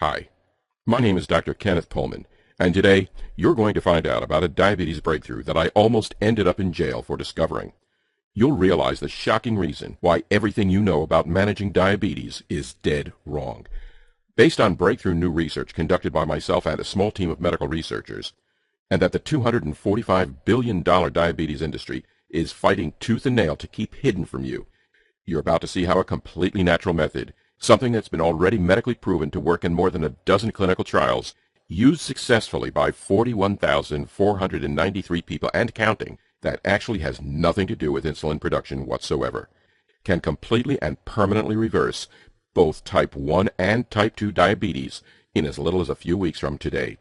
Hi, my name is Dr. Kenneth Pullman, and today you're going to find out about a diabetes breakthrough that I almost ended up in jail for discovering. You'll realize the shocking reason why everything you know about managing diabetes is dead wrong. Based on breakthrough new research conducted by myself and a small team of medical researchers, and that the $245 billion diabetes industry is fighting tooth and nail to keep hidden from you, you're about to see how a completely natural method, something that's been already medically proven to work in more than a dozen clinical trials, used successfully by 41,493 people and counting, that actually has nothing to do with insulin production whatsoever, can completely and permanently reverse both type 1 and type 2 diabetes in as little as a few weeks from today,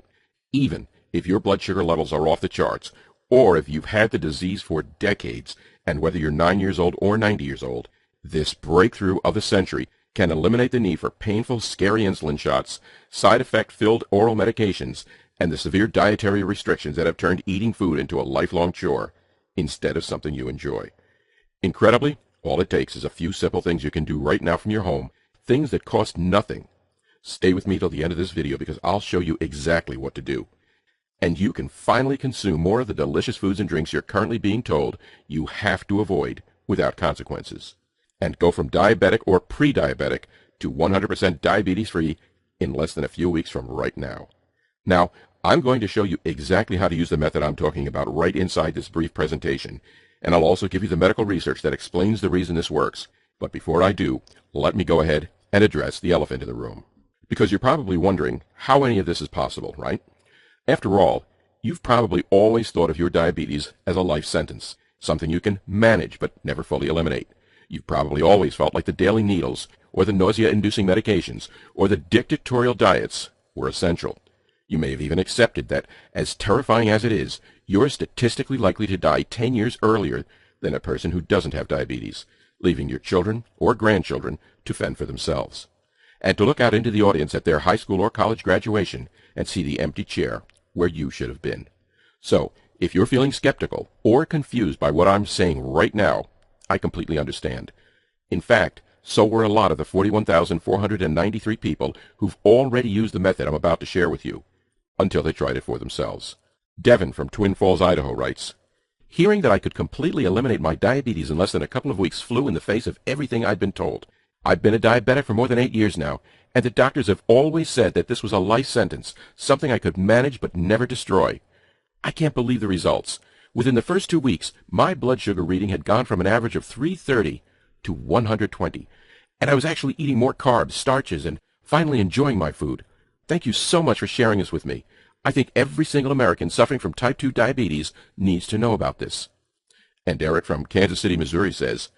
even if your blood sugar levels are off the charts, or if you've had the disease for decades, and whether you're 9 years old or 90 years old. This breakthrough of the century can eliminate the need for painful, scary insulin shots, side effect-filled oral medications, and the severe dietary restrictions that have turned eating food into a lifelong chore instead of something you enjoy. Incredibly, all it takes is a few simple things you can do right now from your home, things that cost nothing. Stay with me till the end of this video because I'll show you exactly what to do. And you can finally consume more of the delicious foods and drinks you're currently being told you have to avoid without consequences, and go from diabetic or pre-diabetic to 100% diabetes-free in less than a few weeks from right now. Now, I'm going to show you exactly how to use the method I'm talking about right inside this brief presentation, and I'll also give you the medical research that explains the reason this works. But before I do, let me go ahead and address the elephant in the room. Because you're probably wondering how any of this is possible, right? After all, you've probably always thought of your diabetes as a life sentence, something you can manage but never fully eliminate. You've probably always felt like the daily needles, or the nausea-inducing medications, or the dictatorial diets were essential. You may have even accepted that, as terrifying as it is, you're statistically likely to die 10 years earlier than a person who doesn't have diabetes, leaving your children or grandchildren to fend for themselves, and to look out into the audience at their high school or college graduation and see the empty chair where you should have been. So, if you're feeling skeptical or confused by what I'm saying right now, I completely understand. In fact, so were a lot of the 41,493 people who've already used the method I'm about to share with you, until they tried it for themselves. Devin from Twin Falls, Idaho writes, "Hearing that I could completely eliminate my diabetes in less than a couple of weeks flew in the face of everything I'd been told. I've been a diabetic for more than 8 years now, and the doctors have always said that this was a life sentence, something I could manage but never destroy. I can't believe the results. Within the first 2 weeks, my blood sugar reading had gone from an average of 330 to 120, and I was actually eating more carbs, starches, and finally enjoying my food. Thank you so much for sharing this with me. I think every single American suffering from type 2 diabetes needs to know about this." And Eric from Kansas City, Missouri says,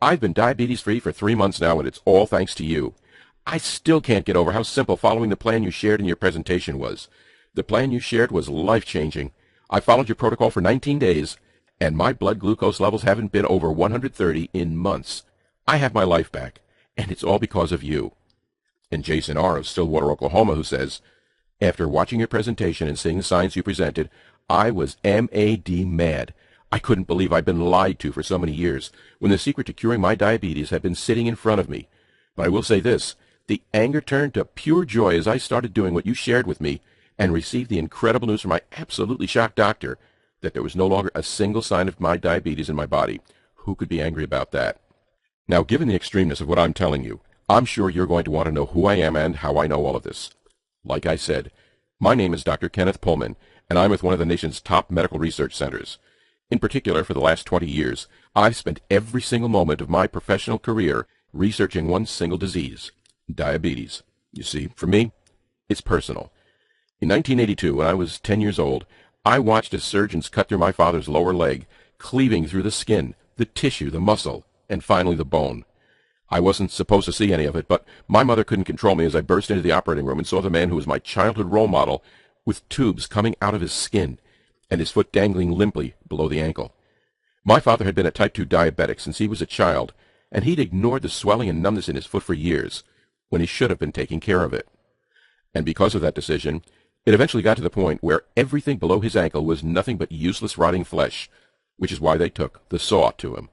"I've been diabetes-free for 3 months now, and it's all thanks to you. I still can't get over how simple following the plan you shared in your presentation was. The plan you shared was life-changing. I followed your protocol for 19 days, and my blood glucose levels haven't been over 130 in months. I have my life back, and it's all because of you." And Jason R. of Stillwater, Oklahoma, who says, "After watching your presentation and seeing the science you presented, I was mad. I couldn't believe I'd been lied to for so many years, when the secret to curing my diabetes had been sitting in front of me. But I will say this, the anger turned to pure joy as I started doing what you shared with me, and received the incredible news from my absolutely shocked doctor that there was no longer a single sign of my diabetes in my body. Who could be angry about that?" Now, given the extremeness of what I'm telling you, I'm sure you're going to want to know who I am and how I know all of this. Like I said, my name is Dr. Kenneth Pullman, and I'm with one of the nation's top medical research centers. In particular, for the last 20 years, I've spent every single moment of my professional career researching one single disease, diabetes. You see, for me, it's personal. In 1982, when I was 10 years old, I watched as surgeons cut through my father's lower leg, cleaving through the skin, the tissue, the muscle, and finally the bone. I wasn't supposed to see any of it, but my mother couldn't control me as I burst into the operating room and saw the man who was my childhood role model with tubes coming out of his skin and his foot dangling limply below the ankle. My father had been a type 2 diabetic since he was a child, and he'd ignored the swelling and numbness in his foot for years, when he should have been taking care of it. And because of that decision, it eventually got to the point where everything below his ankle was nothing but useless rotting flesh, which is why they took the saw to him.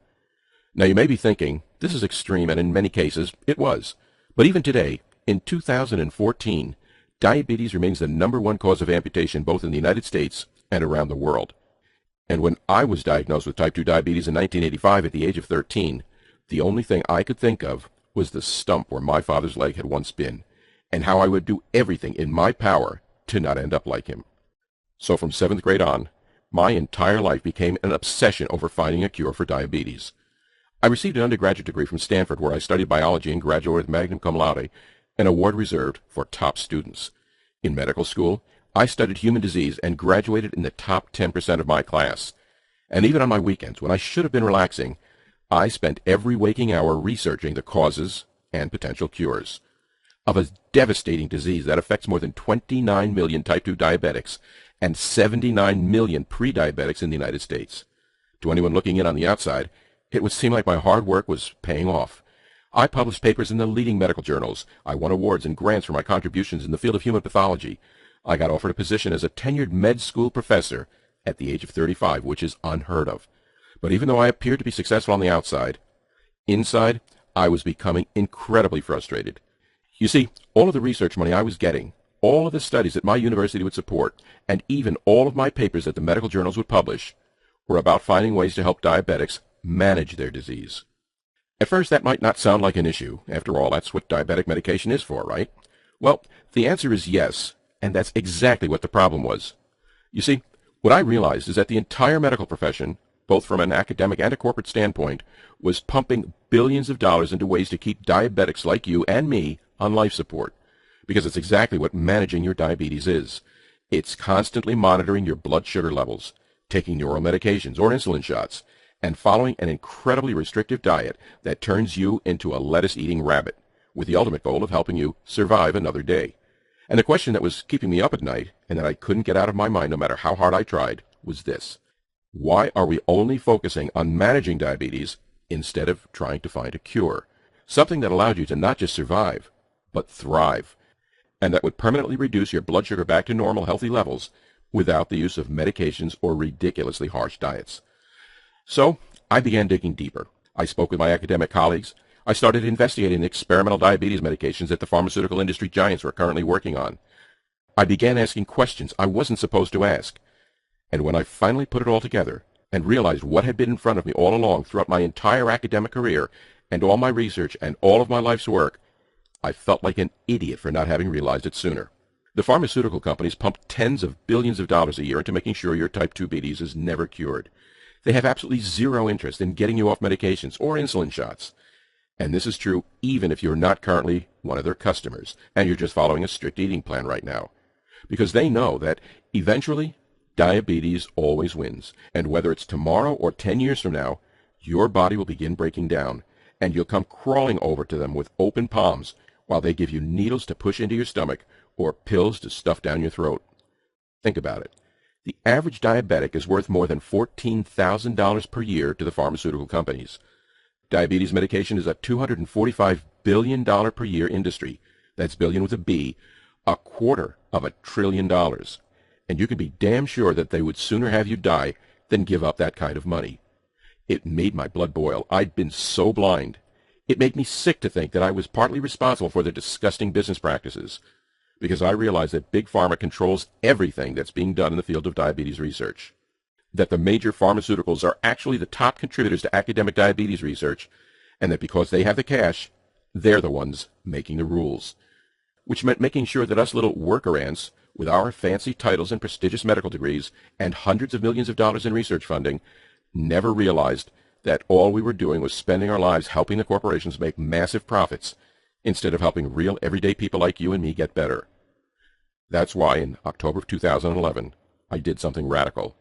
Now you may be thinking, this is extreme, and in many cases, it was. But even today, in 2014, diabetes remains the #1 cause of amputation both in the United States and around the world. And when I was diagnosed with type 2 diabetes in 1985 at the age of 13, the only thing I could think of was the stump where my father's leg had once been, and how I would do everything in my power to not end up like him. So from 7th grade on, my entire life became an obsession over finding a cure for diabetes. I received an undergraduate degree from Stanford where I studied biology and graduated with magna cum laude, an award reserved for top students. In medical school, I studied human disease and graduated in the top 10% of my class. And even on my weekends, when I should have been relaxing, I spent every waking hour researching the causes and potential cures of a devastating disease that affects more than 29 million type 2 diabetics and 79 million pre-diabetics in the United States. To anyone looking in on the outside, it would seem like my hard work was paying off. I published papers in the leading medical journals. I won awards and grants for my contributions in the field of human pathology. I got offered a position as a tenured med school professor at the age of 35, which is unheard of. But even though I appeared to be successful on the outside, inside, I was becoming incredibly frustrated. You see, all of the research money I was getting, all of the studies that my university would support, and even all of my papers that the medical journals would publish, were about finding ways to help diabetics manage their disease. At first, that might not sound like an issue. After all, that's what diabetic medication is for, right? Well, the answer is yes, and that's exactly what the problem was. You see, what I realized is that the entire medical profession, both from an academic and a corporate standpoint, was pumping billions of dollars into ways to keep diabetics like you and me on life support, because it's exactly what managing your diabetes is. It's constantly monitoring your blood sugar levels, taking oral medications or insulin shots, and following an incredibly restrictive diet that turns you into a lettuce-eating rabbit, with the ultimate goal of helping you survive another day. And the question that was keeping me up at night, and that I couldn't get out of my mind no matter how hard I tried, was this: why are we only focusing on managing diabetes instead of trying to find a cure? Something that allowed you to not just survive, but thrive, and that would permanently reduce your blood sugar back to normal, healthy levels without the use of medications or ridiculously harsh diets. So I began digging deeper. I spoke with my academic colleagues. I started investigating the experimental diabetes medications that the pharmaceutical industry giants were currently working on. I began asking questions I wasn't supposed to ask. And when I finally put it all together and realized what had been in front of me all along throughout my entire academic career and all my research and all of my life's work, I felt like an idiot for not having realized it sooner. The pharmaceutical companies pump tens of billions of dollars a year into making sure your type 2 diabetes is never cured. They have absolutely zero interest in getting you off medications or insulin shots. And this is true even if you're not currently one of their customers and you're just following a strict eating plan right now. Because they know that eventually diabetes always wins. And whether it's tomorrow or 10 years from now, your body will begin breaking down and you'll come crawling over to them with open palms while they give you needles to push into your stomach or pills to stuff down your throat. Think about it. The average diabetic is worth more than $14,000 per year to the pharmaceutical companies. Diabetes medication is a $245 billion per year industry. That's billion with a B, $250 billion. And you can be damn sure that they would sooner have you die than give up that kind of money. It made my blood boil. I'd been so blind. It made me sick to think that I was partly responsible for their disgusting business practices, because I realized that Big Pharma controls everything that's being done in the field of diabetes research, that the major pharmaceuticals are actually the top contributors to academic diabetes research, and that because they have the cash, they're the ones making the rules, which meant making sure that us little worker ants, with our fancy titles and prestigious medical degrees and hundreds of millions of dollars in research funding, never realized that all we were doing was spending our lives helping the corporations make massive profits instead of helping real everyday people like you and me get better. That's why in October of 2011, I did something radical.